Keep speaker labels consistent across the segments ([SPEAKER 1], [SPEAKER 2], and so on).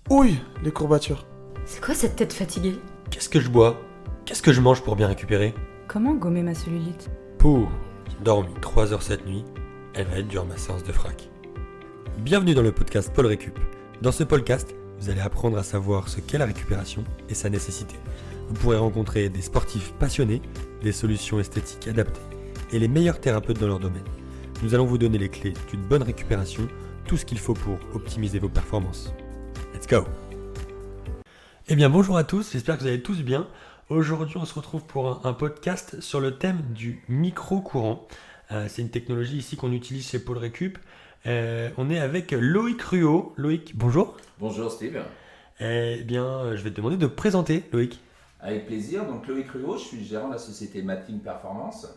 [SPEAKER 1] Ouille, les courbatures.
[SPEAKER 2] C'est quoi cette tête fatiguée?
[SPEAKER 3] Qu'est-ce que je bois? Qu'est-ce que je mange pour bien récupérer?
[SPEAKER 2] Comment gommer ma cellulite?
[SPEAKER 3] Pouh, j'ai dormi 3 heures cette nuit. Elle va être dure ma séance de frac. Bienvenue dans le podcast Paul Récup. Dans ce podcast, vous allez apprendre à savoir ce qu'est la récupération et sa nécessité. Vous pourrez rencontrer des sportifs passionnés, des solutions esthétiques adaptées et les meilleurs thérapeutes dans leur domaine. Nous allons vous donner les clés d'une bonne récupération, tout ce qu'il faut pour optimiser vos performances. Let's go! Eh bien bonjour à tous, j'espère que vous allez tous bien. Aujourd'hui on se retrouve pour un podcast sur le thème du micro-courant. C'est une technologie ici qu'on utilise chez Paul Récup. On est avec Loïc Ruot. Loïc, bonjour.
[SPEAKER 4] Bonjour Steve.
[SPEAKER 3] Eh bien je vais te demander de présenter Loïc.
[SPEAKER 4] Avec plaisir. Donc Loïc Ruot, je suis gérant de la société Mating Performance.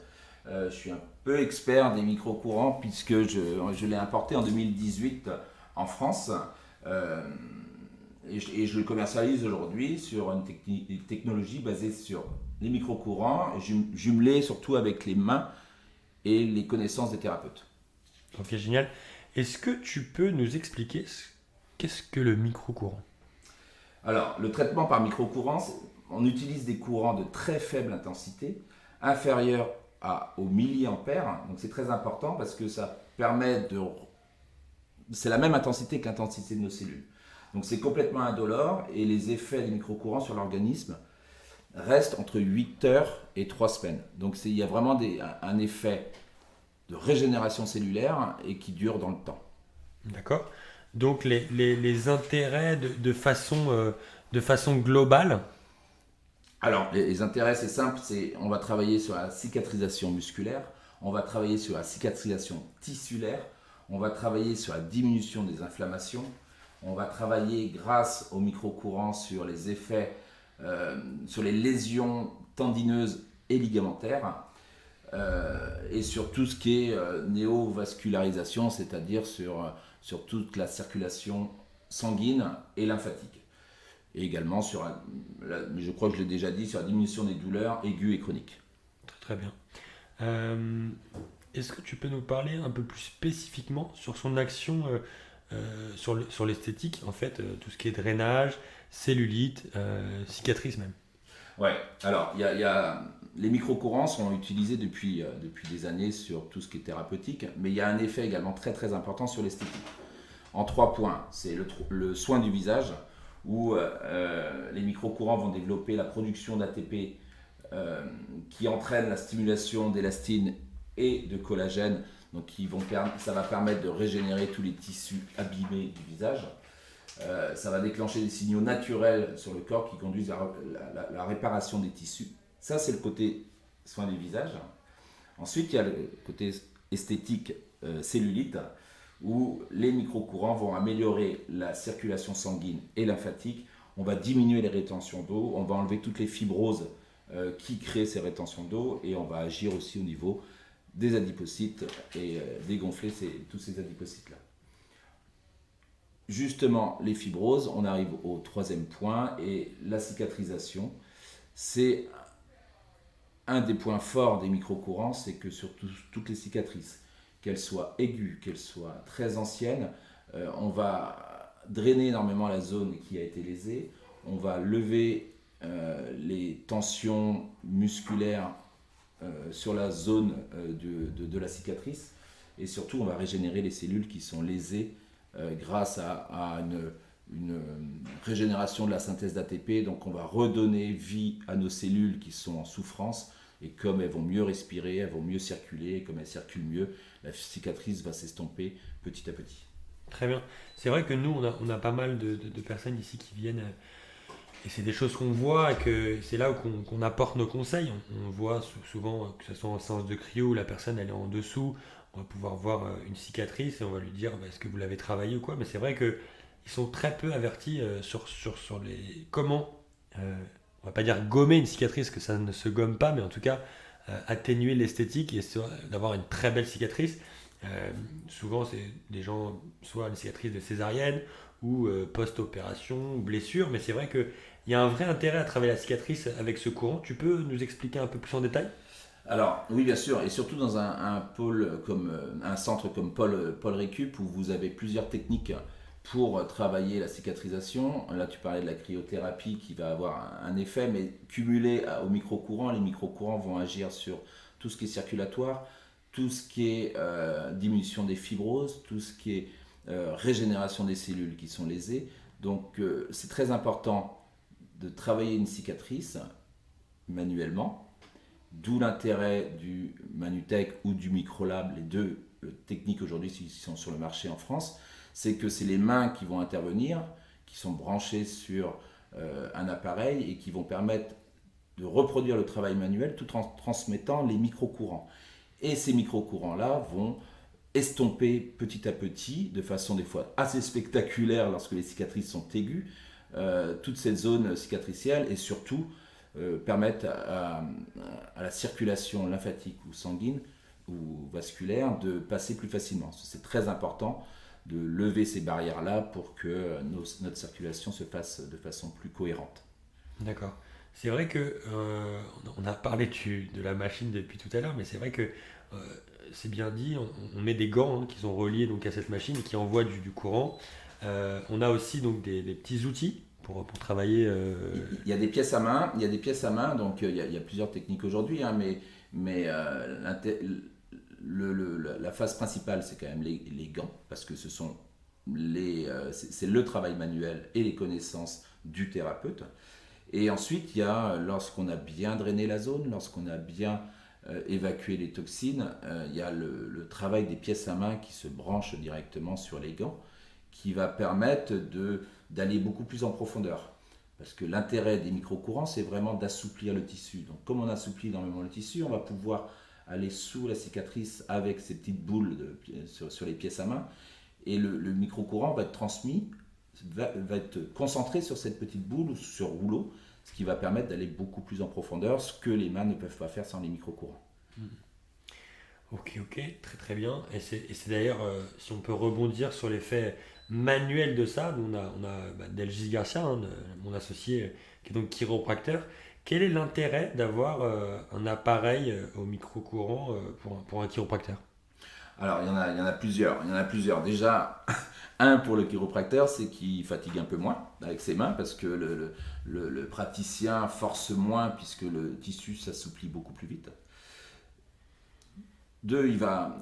[SPEAKER 4] Je suis un peu expert des micro-courants puisque je l'ai importé en 2018 en France. Et je le commercialise aujourd'hui sur une technologie basée sur les micro-courants, jumelée surtout avec les mains et les connaissances des thérapeutes.
[SPEAKER 3] Ok, génial. Est-ce que tu peux nous expliquer qu'est-ce que le micro-courant?
[SPEAKER 4] Alors, le traitement par micro-courant, on utilise des courants de très faible intensité, inférieurs aux milliampères. Donc c'est très important parce que ça permet de... C'est la même intensité que l'intensité de nos cellules. Donc c'est complètement indolore et les effets des micro-courants sur l'organisme restent entre 8 heures et 3 semaines. Donc il y a vraiment un effet de régénération cellulaire et qui dure dans le temps.
[SPEAKER 3] D'accord. Donc les intérêts de façon globale.
[SPEAKER 4] Alors les intérêts c'est simple, on va travailler sur la cicatrisation musculaire, on va travailler sur la cicatrisation tissulaire, on va travailler sur la diminution des inflammations. On va travailler grâce au micro-courant sur les effets, sur les lésions tendineuses et ligamentaires et sur tout ce qui est néovascularisation, c'est-à-dire sur toute la circulation sanguine et lymphatique. Et également sur, je crois que je l'ai déjà dit, sur la diminution des douleurs aiguës et chroniques.
[SPEAKER 3] Très bien. Est-ce que tu peux nous parler un peu plus spécifiquement sur son action sur l'esthétique, en fait, tout ce qui est drainage, cellulite, cicatrice même?
[SPEAKER 4] Ouais, alors les micro-courants sont utilisés depuis des années sur tout ce qui est thérapeutique, mais il y a un effet également très très important sur l'esthétique. En 3 points, c'est le soin du visage, où les micro-courants vont développer la production d'ATP qui entraîne la stimulation d'élastine et de collagène. Donc ça va permettre de régénérer tous les tissus abîmés du visage. Ça va déclencher des signaux naturels sur le corps qui conduisent à la réparation des tissus. Ça, c'est le côté soin du visage. Ensuite, il y a le côté esthétique cellulite, où les micro-courants vont améliorer la circulation sanguine et lymphatique. On va diminuer les rétentions d'eau, on va enlever toutes les fibroses qui créent ces rétentions d'eau, et on va agir aussi au niveau des adipocytes et dégonfler tous ces adipocytes-là. Justement, les fibroses, on arrive au 3e point, et la cicatrisation, c'est un des points forts des micro-courants, c'est que sur toutes les cicatrices, qu'elles soient aiguës, qu'elles soient très anciennes, on va drainer énormément la zone qui a été lésée, on va lever les tensions musculaires sur la zone de la cicatrice, et surtout on va régénérer les cellules qui sont lésées grâce à une régénération de la synthèse d'ATP. Donc on va redonner vie à nos cellules qui sont en souffrance, et comme elles vont mieux respirer, elles vont mieux circuler, et comme elles circulent mieux, la cicatrice va s'estomper petit à petit.
[SPEAKER 3] Très bien. C'est vrai que nous on a pas mal de personnes ici qui viennent et c'est des choses qu'on voit, et que c'est là où qu'on apporte nos conseils. On voit souvent, que ce soit en séance de cryo où la personne elle est en dessous, on va pouvoir voir une cicatrice et on va lui dire est-ce que vous l'avez travaillé ou quoi. Mais c'est vrai qu'ils sont très peu avertis sur les comment, on va pas dire gommer une cicatrice, que ça ne se gomme pas, mais en tout cas atténuer l'esthétique et d'avoir une très belle cicatrice. Souvent c'est des gens, soit une cicatrice de césarienne ou post-opération, ou blessure, mais c'est vrai qu'il y a un vrai intérêt à travailler la cicatrice avec ce courant. Tu peux nous expliquer un peu plus en détail?
[SPEAKER 4] Alors oui, bien sûr, et surtout dans un pôle comme un centre comme Paul Récup, où vous avez plusieurs techniques pour travailler la cicatrisation. Là, tu parlais de la cryothérapie qui va avoir un effet, mais cumulé au micro-courant, les micro-courants vont agir sur tout ce qui est circulatoire, tout ce qui est diminution des fibroses, tout ce qui est régénération des cellules qui sont lésées. Donc, c'est très important de travailler une cicatrice manuellement, d'où l'intérêt du Manutech ou du Microlab, les deux techniques aujourd'hui qui sont sur le marché en France, c'est que c'est les mains qui vont intervenir, qui sont branchées sur un appareil et qui vont permettre de reproduire le travail manuel tout en transmettant les micro-courants. Et ces micro-courants-là vont estomper petit à petit, de façon des fois assez spectaculaire lorsque les cicatrices sont aiguës, toute cette zone cicatricielle et surtout permettre à la circulation lymphatique ou sanguine ou vasculaire de passer plus facilement. C'est très important de lever ces barrières-là pour que notre circulation se fasse de façon plus cohérente.
[SPEAKER 3] D'accord. C'est vrai que on a parlé de la machine depuis tout à l'heure, mais c'est vrai que c'est bien dit, on met des gants qui sont reliés donc, à cette machine et qui envoient du courant. On a aussi donc, des petits outils pour travailler.
[SPEAKER 4] Il y a des pièces à main, donc il y a plusieurs techniques aujourd'hui, hein, mais la phase principale, c'est quand même les gants, parce que c'est le travail manuel et les connaissances du thérapeute. Et ensuite, il y a, lorsqu'on a bien drainé la zone, lorsqu'on a bien évacué les toxines, il y a le travail des pièces à main qui se branchent directement sur les gants, qui va permettre d'aller beaucoup plus en profondeur. Parce que l'intérêt des micro-courants, c'est vraiment d'assouplir le tissu. Donc, comme on assouplit énormément le tissu, on va pouvoir aller sous la cicatrice avec ces petites boules sur les pièces à main. Et le micro-courant va être transmis, va être concentré sur cette petite boule ou sur rouleau, ce qui va permettre d'aller beaucoup plus en profondeur, ce que les mains ne peuvent pas faire sans les micro-courants.
[SPEAKER 3] Ok, très très bien. Et c'est d'ailleurs, si on peut rebondir sur l'effet manuel de ça, nous on a Delgis Garcia, mon associé, qui est donc chiropracteur. Quel est l'intérêt d'avoir un appareil au micro-courant pour un chiropracteur?
[SPEAKER 4] Alors, il y en a plusieurs. Déjà, un pour le chiropracteur, c'est qu'il fatigue un peu moins avec ses mains parce que le praticien force moins puisque le tissu s'assouplit beaucoup plus vite. Deux, il va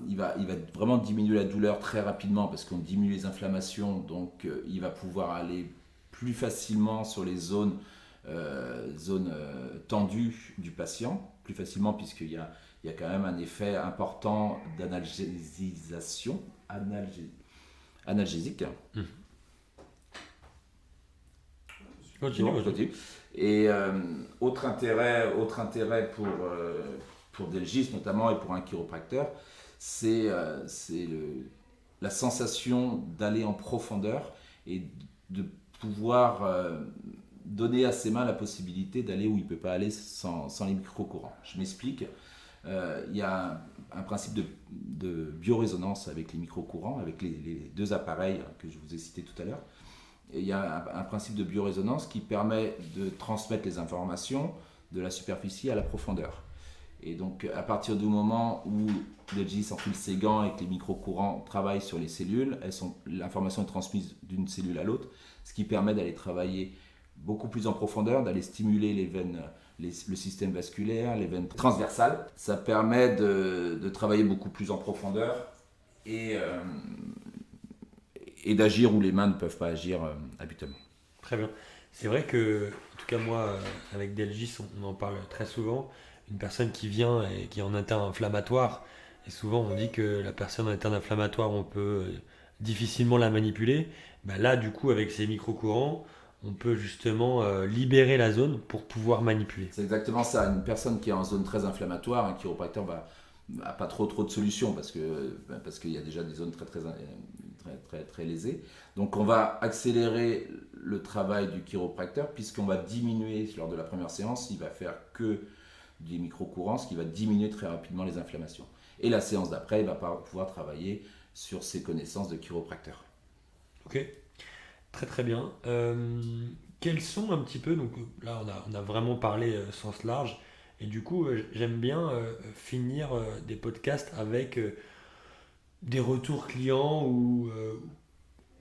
[SPEAKER 4] vraiment diminuer la douleur très rapidement parce qu'on diminue les inflammations, donc il va pouvoir aller plus facilement sur les zones tendues du patient, plus facilement puisqu'il y a quand même un effet important d'analgésisation, analgésique.
[SPEAKER 3] Continue.
[SPEAKER 4] Et autre intérêt pour Delgis notamment et pour un chiropracteur, c'est la sensation d'aller en profondeur et de pouvoir donner à ses mains la possibilité d'aller où il ne peut pas aller sans les micro-courants. Je m'explique. Il y a un principe de biorésonance avec les micro-courants, avec les deux appareils que je vous ai cités tout à l'heure. Et il y a un principe de biorésonance qui permet de transmettre les informations de la superficie à la profondeur. Et donc, à partir du moment où Delgis enfile ses gants et que les micro-courants travaillent sur les cellules, l'information est transmise d'une cellule à l'autre, ce qui permet d'aller travailler beaucoup plus en profondeur, d'aller stimuler les veines, le système vasculaire, les veines transversales. Ça permet de travailler beaucoup plus en profondeur et d'agir où les mains ne peuvent pas agir habituellement.
[SPEAKER 3] Très bien. C'est vrai que, en tout cas moi, avec Delgis, on en parle très souvent. Une personne qui vient et qui est en état inflammatoire, et souvent on dit que la personne en état inflammatoire, on peut difficilement la manipuler. Là, du coup, avec ces micro-courants, on peut justement libérer la zone pour pouvoir manipuler.
[SPEAKER 4] C'est exactement ça. Une personne qui est en zone très inflammatoire, un chiropracteur n'a pas trop de solutions parce qu'il y a déjà des zones très lésées. Donc on va accélérer le travail du chiropracteur puisqu'on va diminuer lors de la première séance, il va faire que des micro-courants, ce qui va diminuer très rapidement les inflammations. Et la séance d'après, il va pouvoir travailler sur ses connaissances de chiropracteur.
[SPEAKER 3] Ok, très très bien. Quels sont un petit peu, donc là on a vraiment parlé sens large, et du coup j'aime bien finir des podcasts avec des retours clients ou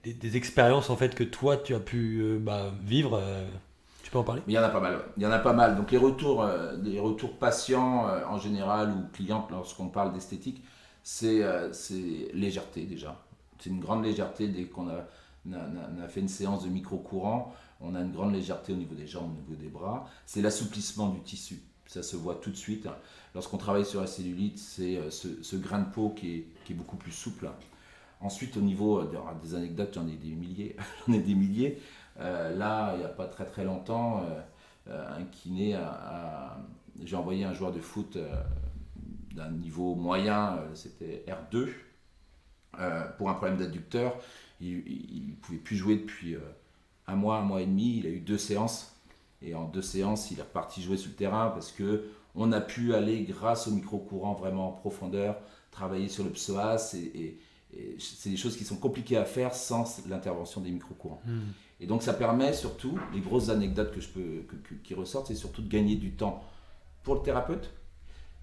[SPEAKER 3] des expériences en fait que toi tu as pu vivre. Tu peux en parler?
[SPEAKER 4] Mais il y en a pas mal. Ouais. Il y en a pas mal. Donc les retours patients en général ou clients lorsqu'on parle d'esthétique, c'est légèreté déjà. C'est une grande légèreté dès qu'on a fait une séance de micro-courant. On a une grande légèreté au niveau des jambes, au niveau des bras. C'est l'assouplissement du tissu. Ça se voit tout de suite. Lorsqu'on travaille sur la cellulite, c'est ce grain de peau qui est beaucoup plus souple. Ensuite, au niveau des anecdotes, j'en ai des milliers. J'en ai des milliers. Là, il n'y a pas très très longtemps, un kiné j'ai envoyé un joueur de foot d'un niveau moyen, c'était R2, pour un problème d'adducteur. Il ne pouvait plus jouer depuis un mois et demi. Il a eu 2 séances. Et en 2 séances, il est reparti jouer sur le terrain parce qu'on a pu aller, grâce au micro-courant, vraiment en profondeur, travailler sur le psoas. Et c'est des choses qui sont compliquées à faire sans l'intervention des micro-courants. Et donc ça permet surtout, les grosses anecdotes qui ressortent, c'est surtout de gagner du temps pour le thérapeute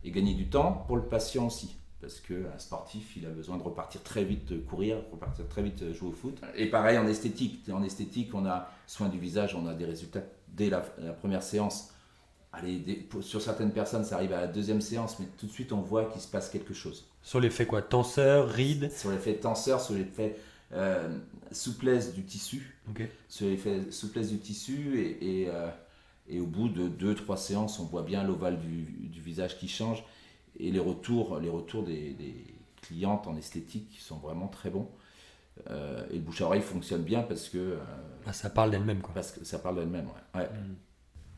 [SPEAKER 4] et gagner du temps pour le patient aussi. Parce qu'un sportif, il a besoin de repartir très vite courir, repartir très vite jouer au foot. Et pareil en esthétique. En esthétique, on a soin du visage, on a des résultats dès la première séance. Allez, sur certaines personnes, ça arrive à la 2e séance, mais tout de suite, on voit qu'il se passe quelque chose.
[SPEAKER 3] Sur l'effet quoi? Tenseur, ride?
[SPEAKER 4] Sur l'effet tenseur, sur l'effet souplesse du tissu.
[SPEAKER 3] Okay.
[SPEAKER 4] Sur l'effet souplesse du tissu et au bout de 2-3 séances, on voit bien l'ovale du visage qui change. Et les retours des clientes en esthétique sont vraiment très bons. Et le bouche à oreille fonctionne bien parce que...
[SPEAKER 3] ça parle d'elle-même, quoi.
[SPEAKER 4] Parce que ça parle d'elle-même, ouais.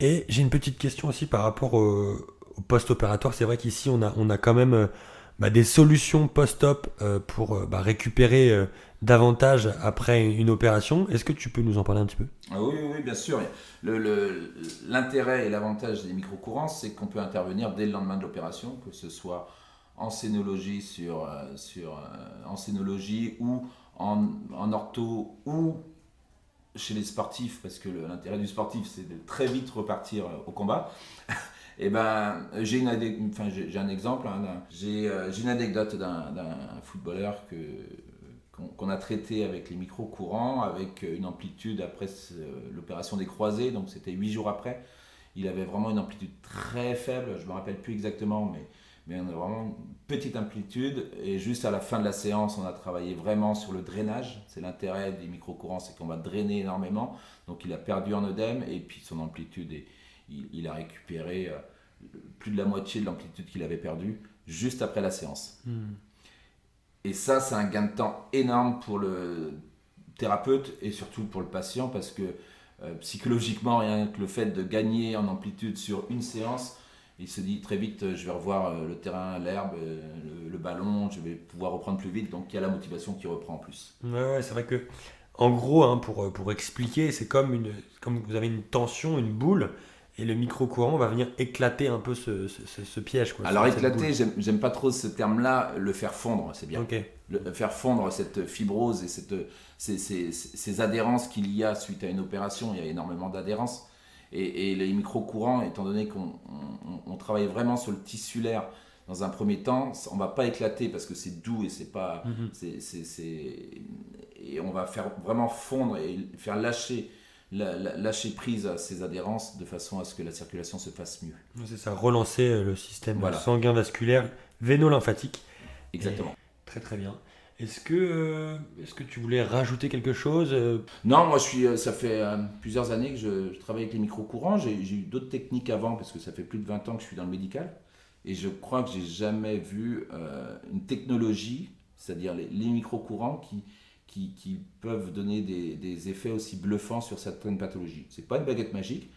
[SPEAKER 3] Et j'ai une petite question aussi par rapport au post-opératoire. C'est vrai qu'ici, on a quand même des solutions post-op pour récupérer davantage après une opération. Est-ce que tu peux nous en parler un petit peu?
[SPEAKER 4] Oui, bien sûr. L'intérêt et l'avantage des micro-courants, c'est qu'on peut intervenir dès le lendemain de l'opération, que ce soit en scénologie en scénologie ou en ortho ou chez les sportifs, parce que l'intérêt du sportif, c'est de très vite repartir au combat. Et j'ai un exemple, j'ai une anecdote d'un footballeur qu'on a traité avec les micro-courants, avec une amplitude après l'opération des croisés, donc c'était 8 jours après. Il avait vraiment une amplitude très faible, je ne me rappelle plus exactement, mais on a vraiment une petite amplitude. Et juste à la fin de la séance, on a travaillé vraiment sur le drainage. C'est l'intérêt des micro-courants, c'est qu'on va drainer énormément. Donc il a perdu en œdème, et puis son amplitude, il a récupéré plus de la moitié de l'amplitude qu'il avait perdue juste après la séance. Et ça, c'est un gain de temps énorme pour le thérapeute et surtout pour le patient, parce que psychologiquement, rien que le fait de gagner en amplitude sur une séance, il se dit très vite, je vais revoir le terrain, l'herbe, le ballon, je vais pouvoir reprendre plus vite, donc il y a la motivation qui reprend en plus.
[SPEAKER 3] Ouais, c'est vrai que, en gros, pour expliquer, c'est comme vous avez une tension, une boule, et le micro-courant va venir éclater un peu ce piège, quoi.
[SPEAKER 4] Alors éclater, j'aime pas trop ce terme-là, le faire fondre, c'est bien.
[SPEAKER 3] Okay.
[SPEAKER 4] Faire fondre cette fibrose et ces adhérences qu'il y a suite à une opération, il y a énormément d'adhérences. Et les micro-courants, étant donné qu'on travaille vraiment sur le tissulaire dans un premier temps, on ne va pas éclater parce que c'est doux et c'est pas... Et on va faire vraiment fondre et faire lâcher prise à ces adhérences de façon à ce que la circulation se fasse mieux.
[SPEAKER 3] C'est ça, relancer le système sanguin vasculaire véno-lymphatique.
[SPEAKER 4] Exactement.
[SPEAKER 3] Et très très bien. Est-ce que tu voulais rajouter quelque chose?
[SPEAKER 4] Non, moi ça fait plusieurs années que je travaille avec les micro-courants. J'ai eu d'autres techniques avant parce que ça fait plus de 20 ans que je suis dans le médical. Et je crois que j'ai jamais vu une technologie, c'est-à-dire les micro-courants qui peuvent donner des effets aussi bluffants sur certaines pathologies. C'est pas une baguette magique,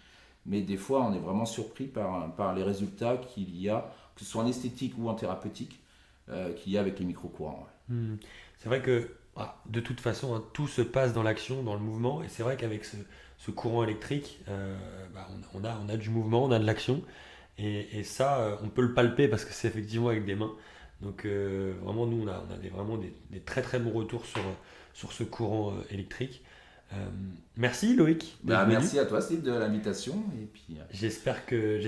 [SPEAKER 4] mais des fois on est vraiment surpris par les résultats qu'il y a, que ce soit en esthétique ou en thérapeutique, qu'il y a avec les micro-courants. Ouais.
[SPEAKER 3] C'est vrai que de toute façon, tout se passe dans l'action, dans le mouvement, et c'est vrai qu'avec ce courant électrique, on a du mouvement, on a de l'action, et ça, on peut le palper parce que c'est effectivement avec des mains. Donc vraiment, nous, on a vraiment des très très bons retours sur ce courant électrique. Merci Loïc.
[SPEAKER 4] Merci à toi Steve de l'invitation. Et puis,
[SPEAKER 3] J'espère que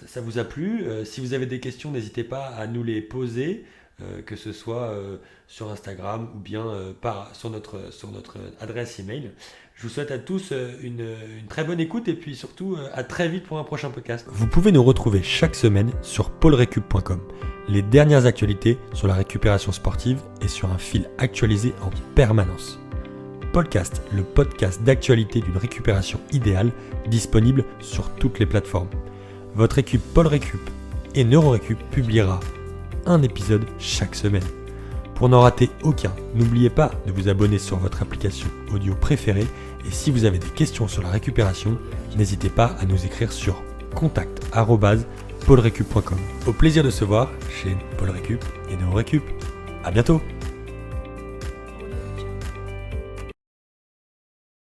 [SPEAKER 3] ça vous a plu. Si vous avez des questions, n'hésitez pas à nous les poser. que ce soit sur Instagram ou bien sur notre adresse email. Je vous souhaite à tous une très bonne écoute et puis surtout à très vite pour un prochain podcast. Vous pouvez nous retrouver chaque semaine sur paulrecup.com. Les dernières actualités sur la récupération sportive et sur un fil actualisé en permanence. Podcast, le podcast d'actualité d'une récupération idéale, disponible sur toutes les plateformes. Votre équipe Paul Récup et NeuroRécup publiera un épisode chaque semaine. Pour n'en rater aucun, n'oubliez pas de vous abonner sur votre application audio préférée et si vous avez des questions sur la récupération, n'hésitez pas à nous écrire sur contact@paulrecup.com. Au plaisir de se voir chez Paul Récup et NeuroRécup. À bientôt.